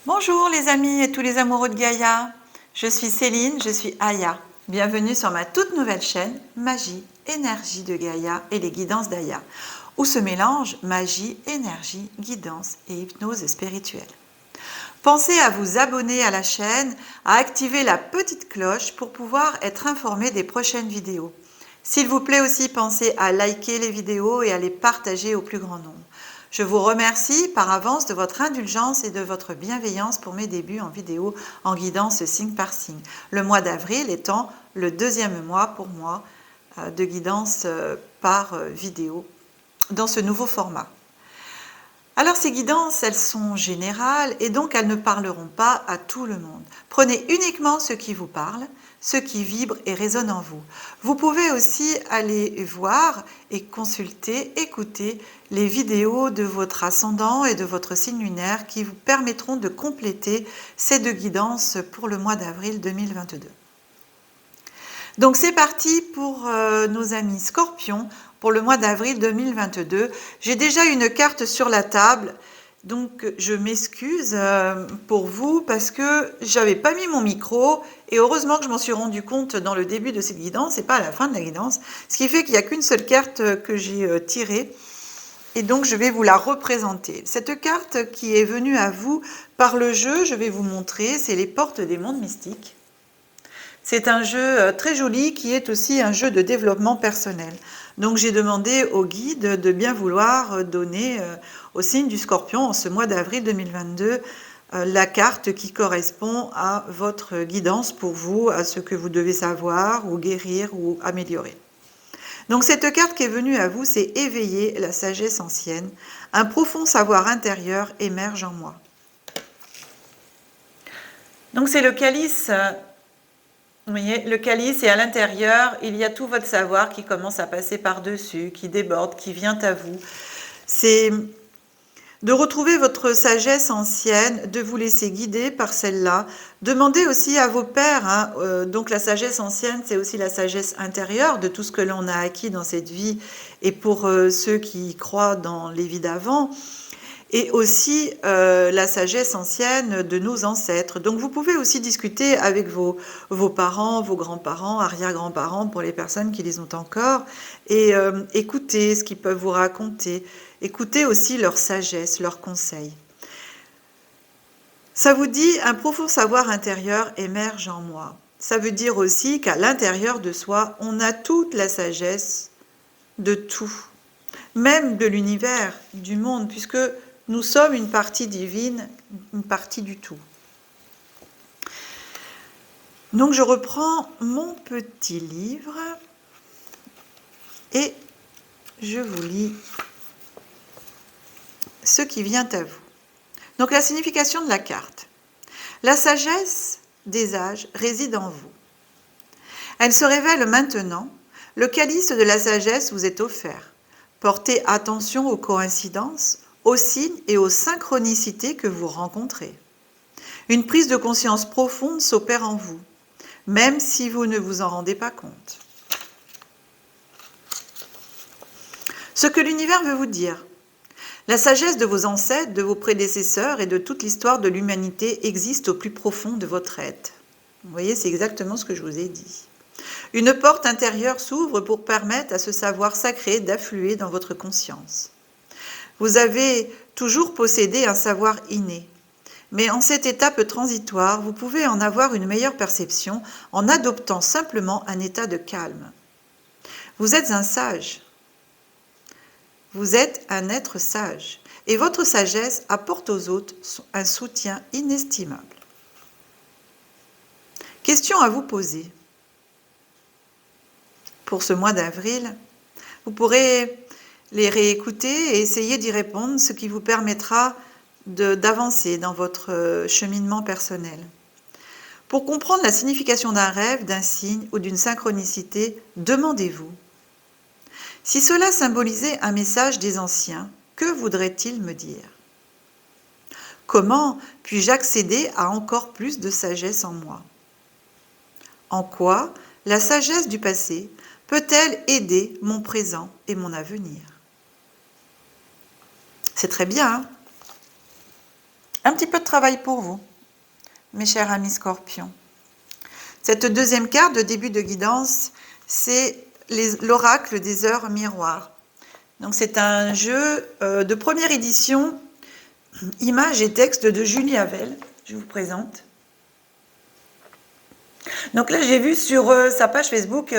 Bonjour les amis et tous les amoureux de Gaïa, je suis Céline, je suis Aya. Bienvenue sur ma toute nouvelle chaîne Magie, énergie de Gaïa et les guidances d'Aya, où se mélangent magie, énergie, guidance et hypnose spirituelle. Pensez à vous abonner à la chaîne, à activer la petite cloche pour pouvoir être informé des prochaines vidéos. S'il vous plaît aussi, pensez à liker les vidéos et à les partager au plus grand nombre. Je vous remercie par avance de votre indulgence et de votre bienveillance pour mes débuts en vidéo en guidance signe par signe. Le mois d'avril étant le deuxième mois pour moi de guidance par vidéo dans ce nouveau format. Alors ces guidances, elles sont générales et donc elles ne parleront pas à tout le monde. Prenez uniquement ce qui vous parle, ce qui vibre et résonne en vous. Vous pouvez aussi aller voir et consulter, écouter les vidéos de votre ascendant et de votre signe lunaire qui vous permettront de compléter ces deux guidances pour le mois d'avril 2022. Donc c'est parti pour nos amis Scorpions pour le mois d'avril 2022. J'ai déjà une carte sur la table, donc je m'excuse pour vous parce que j'avais pas mis mon micro et heureusement que je m'en suis rendu compte dans le début de cette guidance et pas à la fin de la guidance, ce qui fait qu'il n'y a qu'une seule carte que j'ai tirée. Et donc, je vais vous la représenter. Cette carte qui est venue à vous par le jeu, je vais vous montrer, c'est les portes des mondes mystiques. C'est un jeu très joli qui est aussi un jeu de développement personnel. Donc j'ai demandé au guide de bien vouloir donner au signe du Scorpion en ce mois d'avril 2022 la carte qui correspond à votre guidance pour vous, à ce que vous devez savoir ou guérir ou améliorer. Donc cette carte qui est venue à vous, c'est éveiller la sagesse ancienne. Un profond savoir intérieur émerge en moi. Donc c'est le calice. Vous voyez, le calice et à l'intérieur, il y a tout votre savoir qui commence à passer par-dessus, qui déborde, qui vient à vous. C'est de retrouver votre sagesse ancienne, de vous laisser guider par celle-là. Demandez aussi à vos pères, donc la sagesse ancienne, c'est aussi la sagesse intérieure de tout ce que l'on a acquis dans cette vie et pour ceux qui croient dans les vies d'avant. Et aussi la sagesse ancienne de nos ancêtres. Donc vous pouvez aussi discuter avec vos parents, vos grands-parents, arrière-grands-parents pour les personnes qui les ont encore, et écoutez ce qu'ils peuvent vous raconter, écoutez aussi leur sagesse, leurs conseils. Ça vous dit, un profond savoir intérieur émerge en moi. Ça veut dire aussi qu'à l'intérieur de soi, on a toute la sagesse de tout, même de l'univers, du monde, puisque nous sommes une partie divine, une partie du tout. Donc je reprends mon petit livre et je vous lis ce qui vient à vous. Donc la signification de la carte. La sagesse des âges réside en vous. Elle se révèle maintenant. Le calice de la sagesse vous est offert. Portez attention aux coïncidences, aux signes et aux synchronicités que vous rencontrez. Une prise de conscience profonde s'opère en vous, même si vous ne vous en rendez pas compte. Ce que l'univers veut vous dire. La sagesse de vos ancêtres, de vos prédécesseurs et de toute l'histoire de l'humanité existe au plus profond de votre être. Vous voyez, c'est exactement ce que je vous ai dit. Une porte intérieure s'ouvre pour permettre à ce savoir sacré d'affluer dans votre conscience. Vous avez toujours possédé un savoir inné, mais en cette étape transitoire, vous pouvez en avoir une meilleure perception en adoptant simplement un état de calme. Vous êtes un sage. Vous êtes un être sage, et votre sagesse apporte aux autres un soutien inestimable. Question à vous poser. Pour ce mois d'avril, vous pourrez les réécouter et essayer d'y répondre, ce qui vous permettra d'avancer dans votre cheminement personnel. Pour comprendre la signification d'un rêve, d'un signe ou d'une synchronicité, demandez-vous: si cela symbolisait un message des anciens, que voudrait-il me dire? Comment puis-je accéder à encore plus de sagesse en moi? En quoi la sagesse du passé peut-elle aider mon présent et mon avenir? C'est très bien, hein? Un petit peu de travail pour vous, mes chers amis scorpions. Cette deuxième carte de début de guidance, c'est l'oracle des heures miroirs. Donc c'est un jeu de première édition, images et textes de Julie Havel. Je vous présente. Donc là, j'ai vu sur sa page Facebook,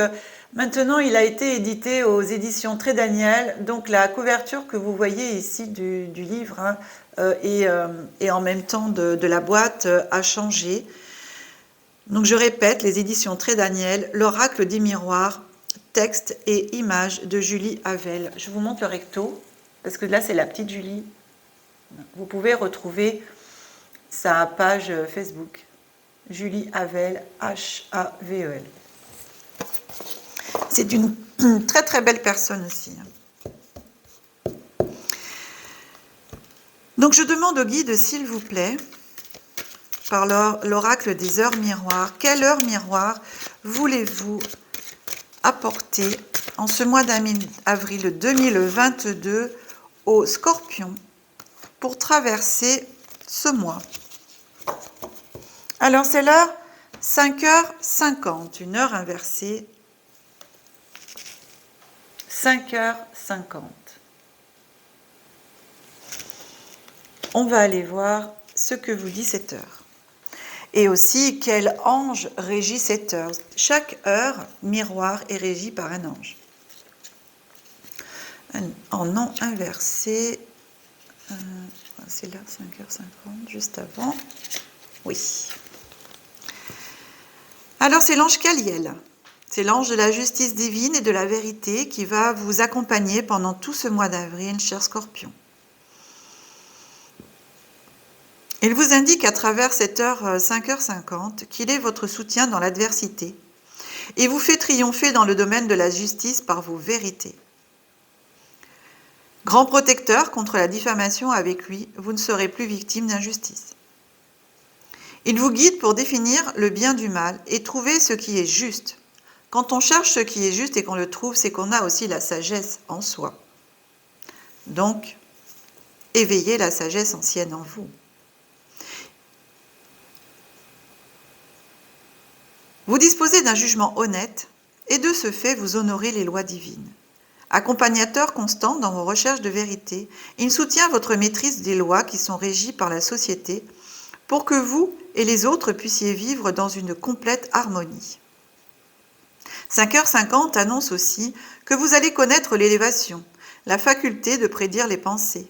maintenant il a été édité aux éditions Très Daniel. Donc la couverture que vous voyez ici du livre hein, et en même temps de la boîte a changé. Donc je répète, les éditions Très Daniel, l'oracle des miroirs, texte et images de Julie Havel. Je vous montre le recto, parce que là c'est la petite Julie. Vous pouvez retrouver sa page Facebook. Julie Havel, H-A-V-E-L. C'est une très très belle personne aussi. Donc je demande au guide, s'il vous plaît, par l'oracle des heures miroirs, quelle heure miroir voulez-vous apporter en ce mois d'avril 2022 aux Scorpions pour traverser ce mois? Alors c'est l'heure 5h50, une heure inversée. 5h50. On va aller voir ce que vous dit cette heure. Et aussi quel ange régit cette heure. Chaque heure miroir est régie par un ange. En nom inversé, c'est là 5h50, juste avant. Oui. Alors c'est l'ange Caliel. C'est l'ange de la justice divine et de la vérité qui va vous accompagner pendant tout ce mois d'avril, chers Scorpions. Il vous indique à travers cette heure 5h50 qu'il est votre soutien dans l'adversité et vous fait triompher dans le domaine de la justice par vos vérités. Grand protecteur contre la diffamation, avec lui, vous ne serez plus victime d'injustice. Il vous guide pour définir le bien du mal et trouver ce qui est juste. Quand on cherche ce qui est juste et qu'on le trouve, c'est qu'on a aussi la sagesse en soi. Donc, éveillez la sagesse ancienne en vous. Vous disposez d'un jugement honnête et de ce fait, vous honorez les lois divines. Accompagnateur constant dans vos recherches de vérité, il soutient votre maîtrise des lois qui sont régies par la société pour que vous et les autres puissiez vivre dans une complète harmonie. 5h50 annonce aussi que vous allez connaître l'élévation, la faculté de prédire les pensées.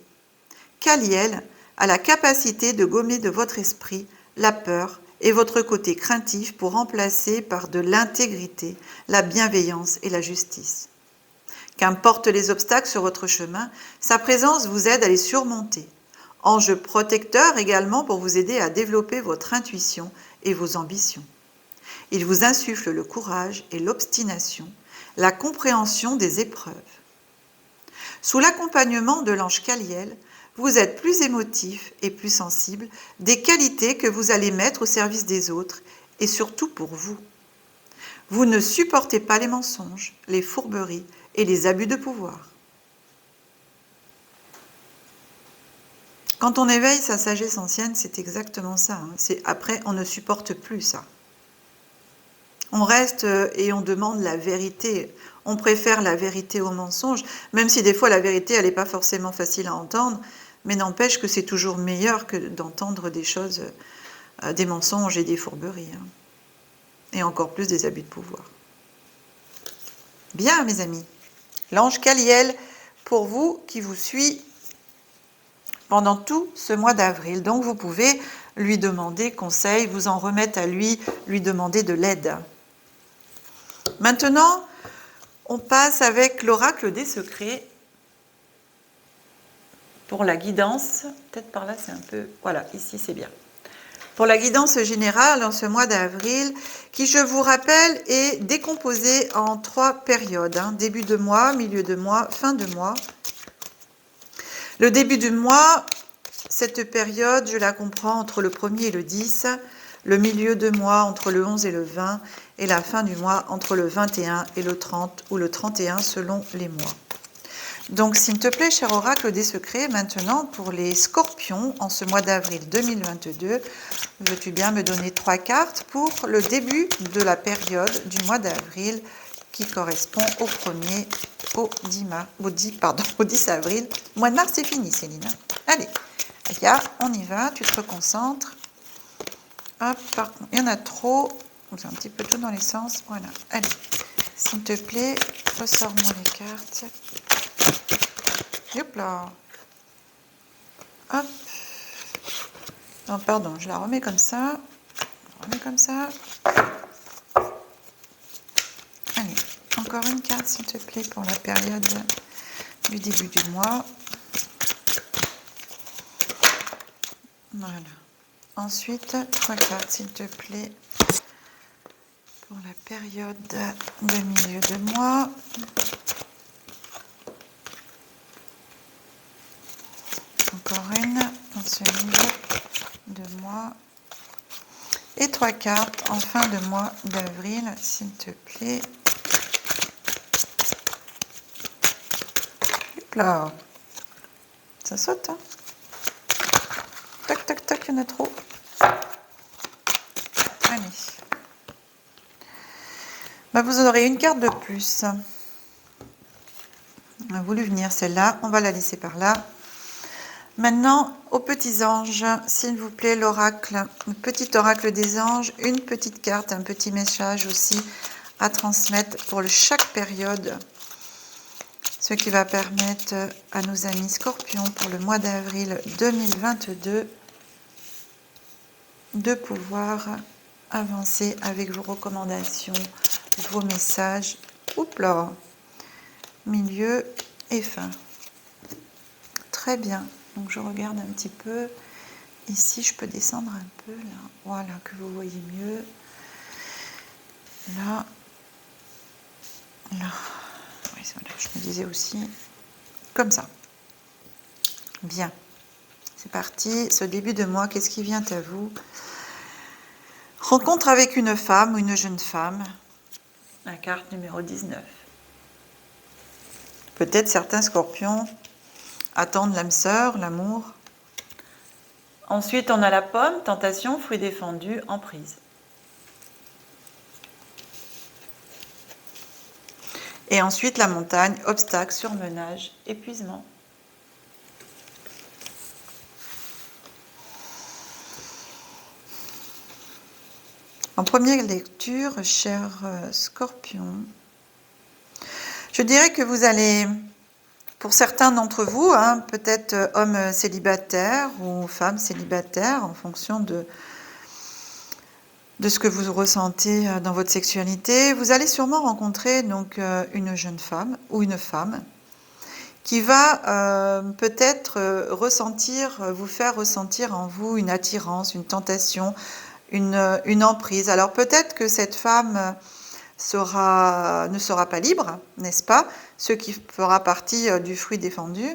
Caliel a la capacité de gommer de votre esprit la peur et votre côté craintif pour remplacer par de l'intégrité, la bienveillance et la justice. Qu'importe les obstacles sur votre chemin, sa présence vous aide à les surmonter. Ange protecteur également pour vous aider à développer votre intuition et vos ambitions. Il vous insuffle le courage et l'obstination, la compréhension des épreuves. Sous l'accompagnement de l'ange Caliel, vous êtes plus émotif et plus sensible, des qualités que vous allez mettre au service des autres et surtout pour vous. Vous ne supportez pas les mensonges, les fourberies et les abus de pouvoir. Quand on éveille sa sagesse ancienne, c'est exactement ça. Après, on ne supporte plus ça. On reste et on demande la vérité. On préfère la vérité au mensonge, même si des fois la vérité, elle n'est pas forcément facile à entendre, mais n'empêche que c'est toujours meilleur que d'entendre des choses, des mensonges et des fourberies. Et encore plus des abus de pouvoir. Bien, mes amis. L'ange Caliel, pour vous, qui vous suit pendant tout ce mois d'avril. Donc, vous pouvez lui demander conseil, vous en remettre à lui demander de l'aide. Maintenant, on passe avec l'oracle des secrets pour la guidance. Peut-être par là, c'est un peu... Voilà, ici, c'est bien. Pour la guidance générale en ce mois d'avril, qui, je vous rappelle, est décomposée en 3 périodes. Début de mois, milieu de mois, fin de mois. Le début du mois, cette période, je la comprends entre le 1er et le 10, le milieu de mois entre le 11 et le 20, et la fin du mois entre le 21 et le 30, ou le 31 selon les mois. Donc, s'il te plaît, cher oracle des secrets, maintenant pour les scorpions, en ce mois d'avril 2022, veux-tu bien me donner 3 cartes pour le début de la période du mois d'avril qui correspond au 1er au 10 avril. Le mois de mars, c'est fini, Céline. Allez, Aya, on y va, tu te reconcentres. Hop, par contre, il y en a trop. C'est un petit peu tout dans les sens. Voilà, allez, s'il te plaît, ressors-moi les cartes. Hop là. Hop. Non, pardon, je la remets comme ça. Allez, encore une carte, s'il te plaît, pour la période du début du mois. Voilà. Ensuite, 3 cartes, s'il te plaît, pour la période de milieu de mois. Encore une dans ce milieu de mois. Et 3 cartes en fin de mois d'avril, s'il te plaît. Hop là. Ça saute, hein? Tac, tac, tac, il y en a trop. Allez. Bah, vous aurez une carte de plus. On a voulu venir celle-là, on va la laisser par là. Maintenant, aux petits anges, s'il vous plaît, l'oracle, le petit oracle des anges, une petite carte, un petit message aussi à transmettre pour chaque période. Ce qui va permettre à nos amis scorpions pour le mois d'avril 2022 de pouvoir avancer avec vos recommandations, vos messages. Oups là, milieu et fin. Très bien. Donc je regarde un petit peu. Ici, je peux descendre un peu là. Voilà, que vous voyez mieux. Là. Là. Oui, voilà, je me disais aussi. Comme ça. Bien. C'est parti. Ce début de mois, qu'est-ce qui vient à vous? Rencontre avec une femme ou une jeune femme. La carte numéro 19. Peut-être certains scorpions attendent l'âme sœur, l'amour. Ensuite, on a la pomme, tentation, fruit défendu, emprise. Et ensuite, la montagne, obstacle, surmenage, épuisement. En première lecture, cher Scorpion, je dirais que vous allez, pour certains d'entre vous, hein, peut-être hommes célibataires ou femmes célibataires, en fonction de ce que vous ressentez dans votre sexualité, vous allez sûrement rencontrer donc une jeune femme ou une femme qui va peut-être vous faire ressentir en vous une attirance, une tentation, une emprise. Alors peut-être que cette femme ne sera pas libre, n'est-ce pas? Ce qui fera partie du fruit défendu.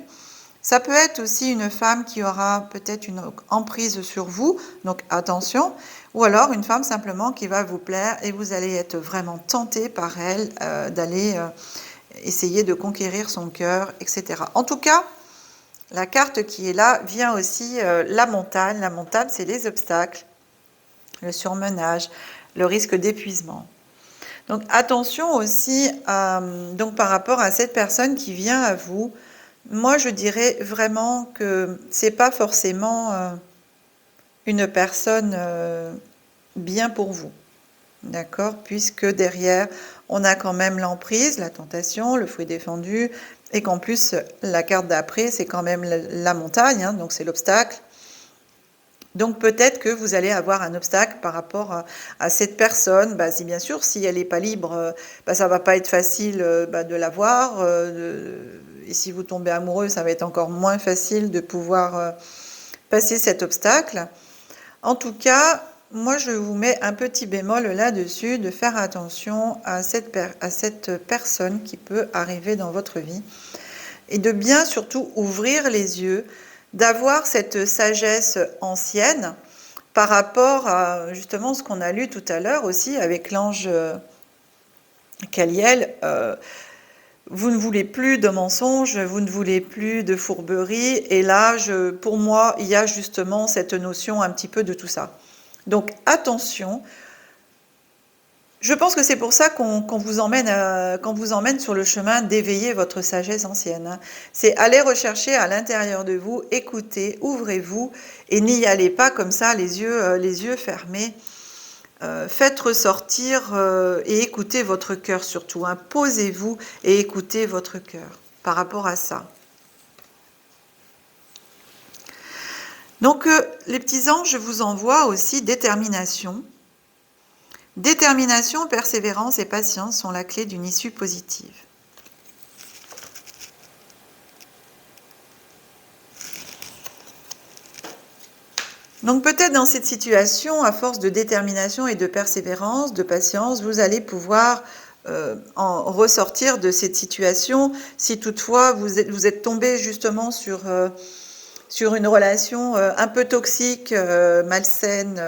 Ça peut être aussi une femme qui aura peut-être une emprise sur vous, donc attention, ou alors une femme simplement qui va vous plaire et vous allez être vraiment tenté par elle d'aller essayer de conquérir son cœur, etc. En tout cas, la carte qui est là vient aussi la montagne. La montagne, c'est les obstacles, le surmenage, le risque d'épuisement. Donc attention aussi donc par rapport à cette personne qui vient à vous. Moi, je dirais vraiment que c'est pas forcément une personne bien pour vous, d'accord? Puisque derrière, on a quand même l'emprise, la tentation, le fruit défendu, et qu'en plus, la carte d'après, c'est quand même la montagne, hein, donc c'est l'obstacle. Donc peut-être que vous allez avoir un obstacle par rapport à cette personne. Bah, bien sûr, si elle n'est pas libre, ça ne va pas être facile de la voir. Et si vous tombez amoureux, ça va être encore moins facile de pouvoir passer cet obstacle. En tout cas, moi je vous mets un petit bémol là-dessus, de faire attention à cette personne qui peut arriver dans votre vie. Et de bien surtout ouvrir les yeux, d'avoir cette sagesse ancienne par rapport à justement ce qu'on a lu tout à l'heure aussi avec l'ange Caliel. vous ne voulez plus de mensonges, vous ne voulez plus de fourberies. Et là, pour moi, il y a justement cette notion un petit peu de tout ça. Donc attention. Je pense que c'est pour ça qu'on vous emmène sur le chemin d'éveiller votre sagesse ancienne, hein. C'est aller rechercher à l'intérieur de vous, écoutez, ouvrez-vous et n'y allez pas comme ça, les yeux fermés. Faites ressortir et écoutez votre cœur surtout, hein. Posez-vous et écoutez votre cœur par rapport à ça. Donc, les petits anges, je vous envoie aussi détermination. Détermination, persévérance et patience sont la clé d'une issue positive. Donc peut-être dans cette situation, à force de détermination et de persévérance, de patience, vous allez pouvoir en ressortir de cette situation. Si toutefois vous êtes tombé justement sur une relation un peu toxique, malsaine,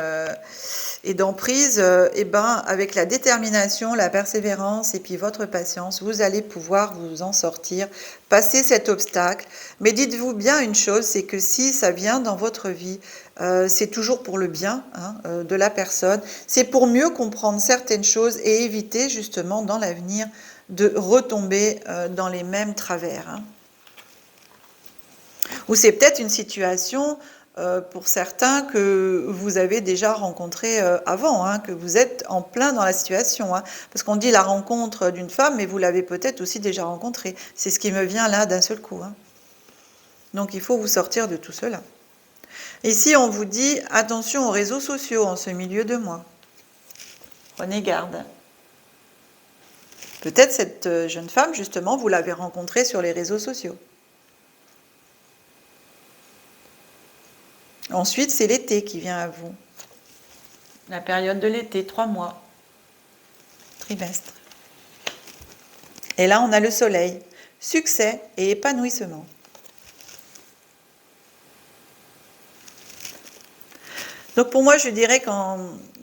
et d'emprise, et ben, avec la détermination, la persévérance et puis votre patience, vous allez pouvoir vous en sortir, passer cet obstacle. Mais dites-vous bien une chose, c'est que si ça vient dans votre vie, c'est toujours pour le bien, hein, de la personne. C'est pour mieux comprendre certaines choses et éviter justement dans l'avenir de retomber dans les mêmes travers, hein. Ou c'est peut-être une situation pour certains que vous avez déjà rencontré avant, hein, que vous êtes en plein dans la situation, hein, parce qu'on dit la rencontre d'une femme, mais vous l'avez peut-être aussi déjà rencontrée. C'est ce qui me vient là d'un seul coup, hein. Donc il faut vous sortir de tout cela. Ici, on vous dit attention aux réseaux sociaux en ce milieu de mois. Prenez garde. Peut-être cette jeune femme, justement, vous l'avez rencontrée sur les réseaux sociaux. Ensuite, c'est l'été qui vient à vous. La période de l'été, 3 mois. Trimestre. Et là, on a le soleil. Succès et épanouissement. Donc pour moi, je dirais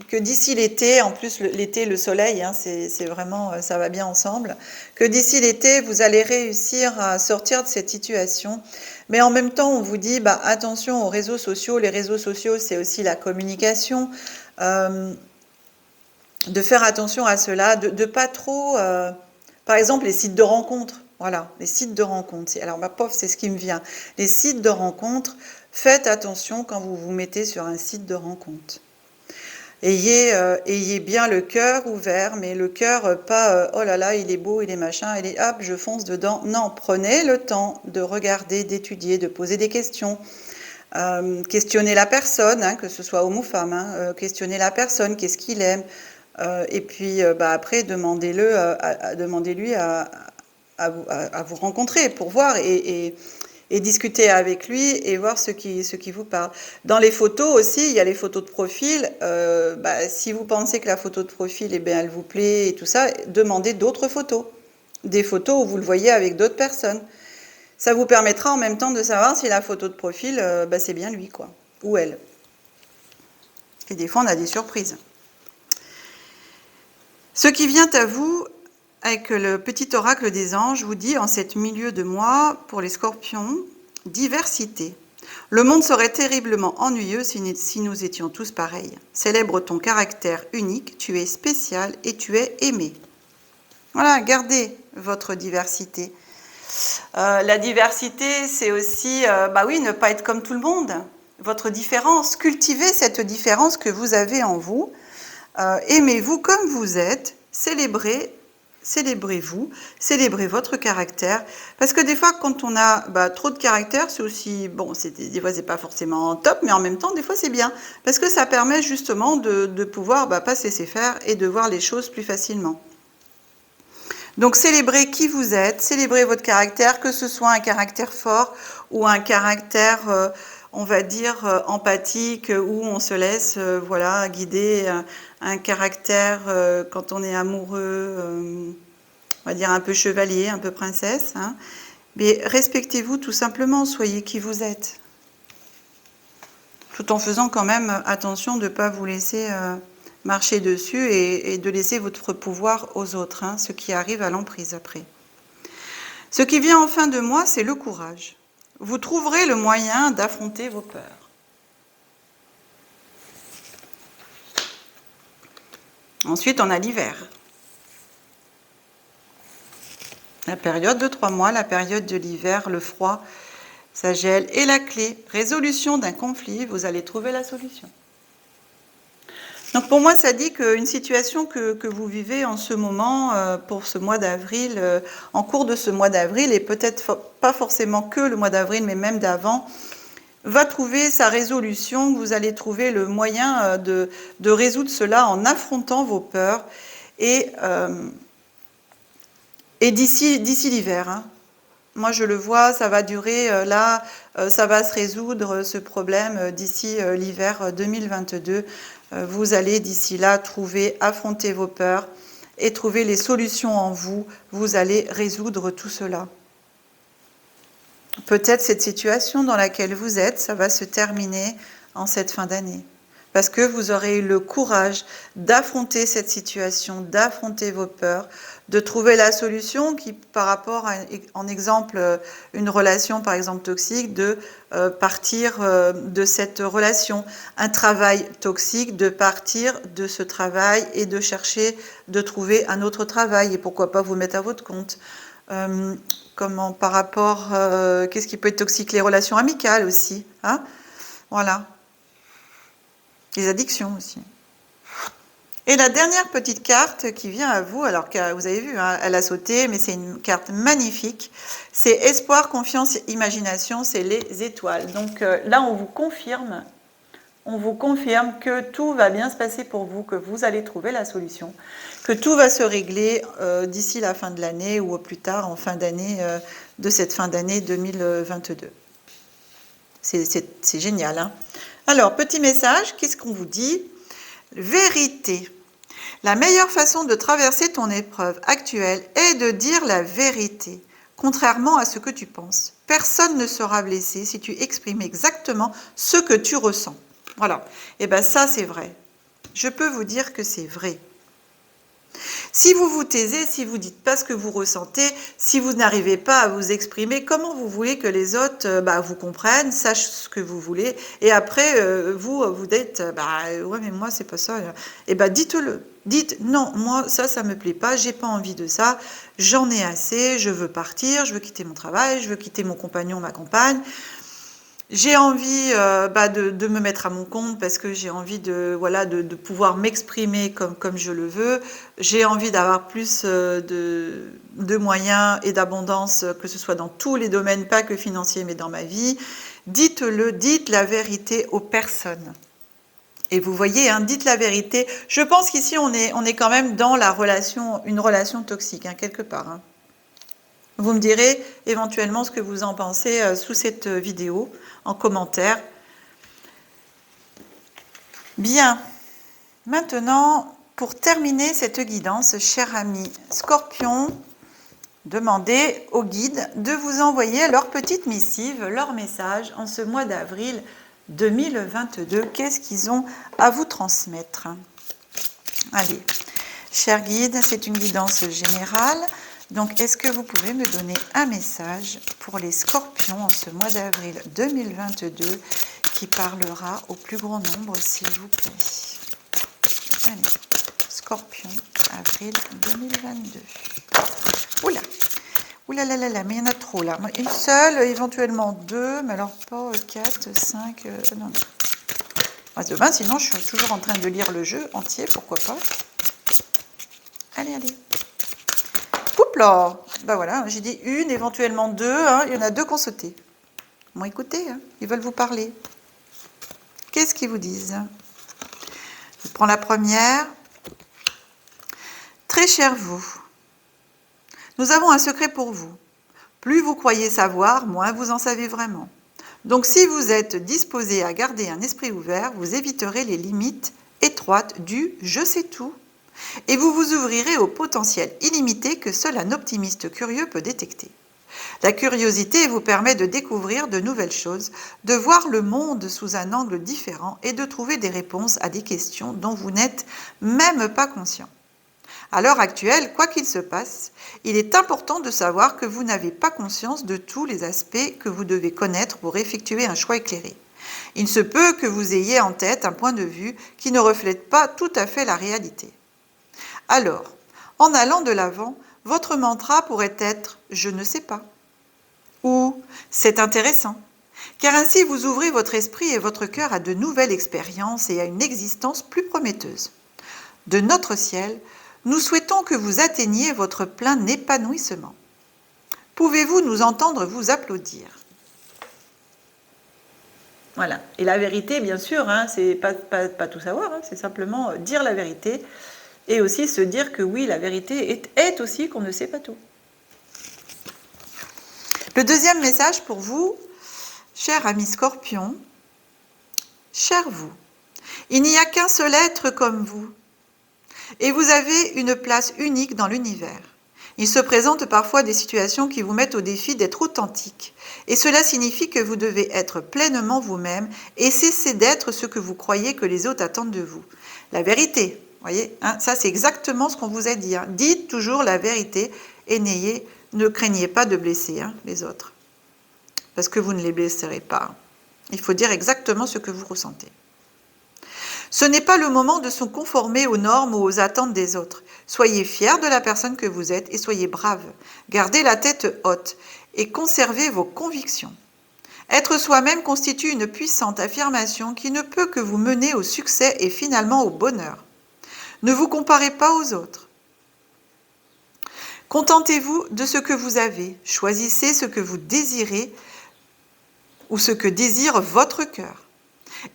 que d'ici l'été, en plus l'été, le soleil, hein, c'est vraiment, ça va bien ensemble, que d'ici l'été, vous allez réussir à sortir de cette situation. Mais en même temps, on vous dit, bah, attention aux réseaux sociaux. Les réseaux sociaux, c'est aussi la communication. De faire attention à cela, de pas trop... par exemple, les sites de rencontres. Voilà, les sites de rencontres. Alors, ma pauvre, c'est ce qui me vient. Les sites de rencontres, faites attention quand vous vous mettez sur un site de rencontre. Ayez bien le cœur ouvert, mais le cœur pas oh là là, il est beau, il est machin, il est hop, je fonce dedans. Non, prenez le temps de regarder, d'étudier, de poser des questions. Questionnez la personne, hein, que ce soit homme ou femme, hein, questionnez la personne, qu'est-ce qu'il aime. Et puis après, demandez-lui à vous rencontrer pour voir et discuter avec lui et voir ce qui vous parle. Dans les photos aussi, il y a les photos de profil. Si vous pensez que la photo de profil, elle vous plaît et tout ça, demandez d'autres photos. Des photos où vous le voyez avec d'autres personnes. Ça vous permettra en même temps de savoir si la photo de profil, c'est bien lui, quoi, ou elle. Et des fois, on a des surprises. Ce qui vient à vous, avec le petit oracle des anges, vous dit en cette milieu de mois, pour les scorpions, diversité. Le monde serait terriblement ennuyeux si nous étions tous pareils. Célèbre ton caractère unique, tu es spécial et tu es aimé. Voilà, gardez votre diversité. La diversité, c'est aussi, ne pas être comme tout le monde. Votre différence, cultivez cette différence que vous avez en vous. Aimez-vous comme vous êtes, célébrez-vous, célébrez votre caractère. Parce que des fois, quand on a trop de caractère, c'est aussi, des fois, c'est pas forcément top, mais en même temps, des fois, c'est bien. Parce que ça permet justement de pouvoir pas se laisser faire et de voir les choses plus facilement. Donc, célébrez qui vous êtes, célébrez votre caractère, que ce soit un caractère fort ou un caractère, on va dire, empathique, où on se laisse guider, un caractère, quand on est amoureux, on va dire un peu chevalier, un peu princesse, hein. Mais respectez-vous tout simplement, soyez qui vous êtes. Tout en faisant quand même attention de ne pas vous laisser marcher dessus et de laisser votre pouvoir aux autres, hein, ce qui arrive à l'emprise après. Ce qui vient en fin de mois, c'est le courage. Vous trouverez le moyen d'affronter vos peurs. Ensuite, on a l'hiver. La période de 3 mois, la période de l'hiver, le froid, ça gèle. Et la clé, résolution d'un conflit, vous allez trouver la solution. Donc pour moi, ça dit qu'une situation que vous vivez en ce moment, pour ce mois d'avril, en cours de ce mois d'avril, et peut-être pas forcément que le mois d'avril, mais même d'avant, va trouver sa résolution. Vous allez trouver le moyen de résoudre cela en affrontant vos peurs. Et d'ici l'hiver, hein. Moi je le vois, ça va durer là, ça va se résoudre ce problème d'ici l'hiver 2022. Vous allez d'ici là affronter vos peurs et trouver les solutions en vous. Vous allez résoudre tout cela. Peut-être cette situation dans laquelle vous êtes, ça va se terminer en cette fin d'année. Parce que vous aurez eu le courage d'affronter cette situation, d'affronter vos peurs, de trouver la solution qui, par rapport à, en exemple, une relation par exemple toxique, de partir de cette relation. Un travail toxique, de partir de ce travail et de chercher, de trouver un autre travail. Et pourquoi pas vous mettre à votre compte. Comment par rapport, qu'est-ce qui peut être toxique? Les relations amicales aussi, hein, voilà. Les addictions aussi. Et la dernière petite carte qui vient à vous, alors que vous avez vu, hein, elle a sauté, mais c'est une carte magnifique. C'est espoir, confiance, imagination, c'est les étoiles. Donc là, on vous confirme que tout va bien se passer pour vous, que vous allez trouver la solution, que tout va se régler d'ici la fin de l'année ou au plus tard en fin d'année, de cette fin d'année 2022. C'est génial, hein. Alors, petit message, qu'est-ce qu'on vous dit? Vérité. La meilleure façon de traverser ton épreuve actuelle est de dire la vérité, contrairement à ce que tu penses. Personne ne sera blessé si tu exprimes exactement ce que tu ressens. Voilà. Et bien ça, c'est vrai. Je peux vous dire que c'est vrai. Si vous vous taisez, si vous ne dites pas ce que vous ressentez, si vous n'arrivez pas à vous exprimer, comment vous voulez que les autres vous comprennent, sachent ce que vous voulez, et après, vous dites, ouais, mais moi, c'est pas ça. Et dites-le. Dites, non, moi, ça me plaît pas, j'ai pas envie de ça, j'en ai assez, je veux partir, je veux quitter mon travail, je veux quitter mon compagnon, ma compagne. J'ai envie de me mettre à mon compte parce que j'ai envie de pouvoir m'exprimer comme je le veux. J'ai envie d'avoir plus de moyens et d'abondance, que ce soit dans tous les domaines, pas que financiers, mais dans ma vie. Dites-le, dites la vérité aux personnes. Et vous voyez, hein, dites la vérité. Je pense qu'ici, on est quand même dans une relation toxique, hein, quelque part. Hein. Vous me direz éventuellement ce que vous en pensez sous cette vidéo, en commentaire. Bien. Maintenant, pour terminer cette guidance, cher ami Scorpion, demandez aux guides de vous envoyer leur petite missive, leur message en ce mois d'avril 2022. Qu'est-ce qu'ils ont à vous transmettre? Allez, chers guides, c'est une guidance générale. Donc, est-ce que vous pouvez me donner un message pour les scorpions en ce mois d'avril 2022 qui parlera au plus grand nombre, s'il vous plaît? Allez, scorpion, avril 2022. Oula! Oula là là là, mais il y en a trop là. Une seule, éventuellement deux, mais alors pas 4, 5, non. Demain, sinon je suis toujours en train de lire le jeu entier, pourquoi pas. Allez, allez. Oups là, voilà, j'ai dit une, éventuellement deux, hein, il y en a deux qui ont sauté. Bon, écoutez, hein, ils veulent vous parler. Qu'est-ce qu'ils vous disent? Je prends la première. Très cher vous, nous avons un secret pour vous. Plus vous croyez savoir, moins vous en savez vraiment. Donc si vous êtes disposé à garder un esprit ouvert, vous éviterez les limites étroites du « je sais tout ». Et vous vous ouvrirez au potentiel illimité que seul un optimiste curieux peut détecter. La curiosité vous permet de découvrir de nouvelles choses, de voir le monde sous un angle différent et de trouver des réponses à des questions dont vous n'êtes même pas conscient. À l'heure actuelle, quoi qu'il se passe, il est important de savoir que vous n'avez pas conscience de tous les aspects que vous devez connaître pour effectuer un choix éclairé. Il se peut que vous ayez en tête un point de vue qui ne reflète pas tout à fait la réalité. Alors, en allant de l'avant, votre mantra pourrait être « je ne sais pas » ou « c'est intéressant », car ainsi vous ouvrez votre esprit et votre cœur à de nouvelles expériences et à une existence plus prometteuse. De notre ciel, nous souhaitons que vous atteigniez votre plein épanouissement. Pouvez-vous nous entendre vous applaudir? Voilà. Et la vérité, bien sûr, hein, c'est pas tout savoir, hein, c'est simplement dire la vérité et aussi se dire que oui, la vérité est aussi qu'on ne sait pas tout. Le deuxième message pour vous, cher ami Scorpion, cher vous, il n'y a qu'un seul être comme vous et vous avez une place unique dans l'univers. Il se présente parfois des situations qui vous mettent au défi d'être authentique. Et cela signifie que vous devez être pleinement vous-même et cesser d'être ce que vous croyez que les autres attendent de vous. La vérité, voyez, hein, ça c'est exactement ce qu'on vous a dit. Hein. Dites toujours la vérité et ne craignez pas de blesser les autres. Parce que vous ne les blesserez pas. Il faut dire exactement ce que vous ressentez. Ce n'est pas le moment de se conformer aux normes ou aux attentes des autres. Soyez fiers de la personne que vous êtes et soyez braves. Gardez la tête haute et conservez vos convictions. Être soi-même constitue une puissante affirmation qui ne peut que vous mener au succès et finalement au bonheur. Ne vous comparez pas aux autres. Contentez-vous de ce que vous avez. Choisissez ce que vous désirez ou ce que désire votre cœur.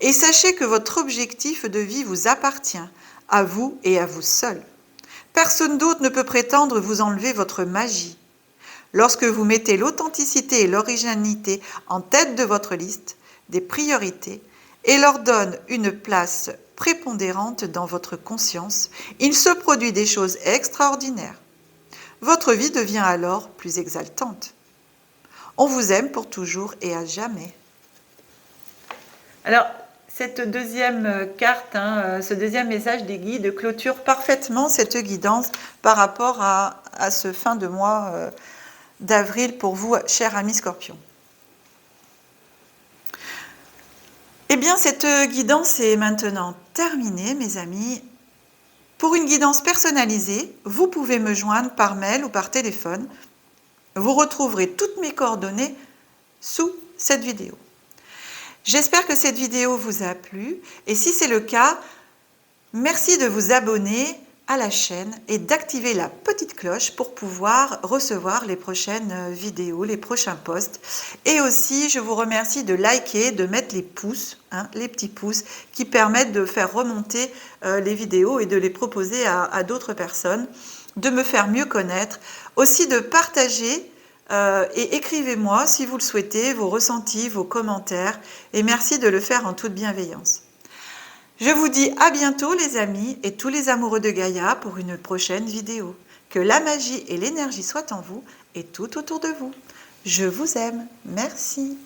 Et sachez que votre objectif de vie vous appartient, à vous et à vous seul. Personne d'autre ne peut prétendre vous enlever votre magie. Lorsque vous mettez l'authenticité et l'originalité en tête de votre liste des priorités et leur donne une place prépondérante dans votre conscience, il se produit des choses extraordinaires. Votre vie devient alors plus exaltante. On vous aime pour toujours et à jamais. Alors, cette deuxième carte, ce deuxième message des guides clôture parfaitement cette guidance par rapport à ce fin de mois d'avril pour vous, cher ami Scorpion. Eh bien, cette guidance est maintenant terminée, mes amis. Pour une guidance personnalisée, vous pouvez me joindre par mail ou par téléphone. Vous retrouverez toutes mes coordonnées sous cette vidéo. J'espère que cette vidéo vous a plu et si c'est le cas, merci de vous abonner à la chaîne et d'activer la petite cloche pour pouvoir recevoir les prochaines vidéos, les prochains posts. Et aussi, je vous remercie de liker, de mettre les pouces, les petits pouces qui permettent de faire remonter les vidéos et de les proposer à d'autres personnes, de me faire mieux connaître, aussi de partager. Et écrivez-moi si vous le souhaitez, vos ressentis, vos commentaires et merci de le faire en toute bienveillance. Je vous dis à bientôt les amis et tous les amoureux de Gaïa pour une prochaine vidéo. Que la magie et l'énergie soient en vous et tout autour de vous. Je vous aime. Merci.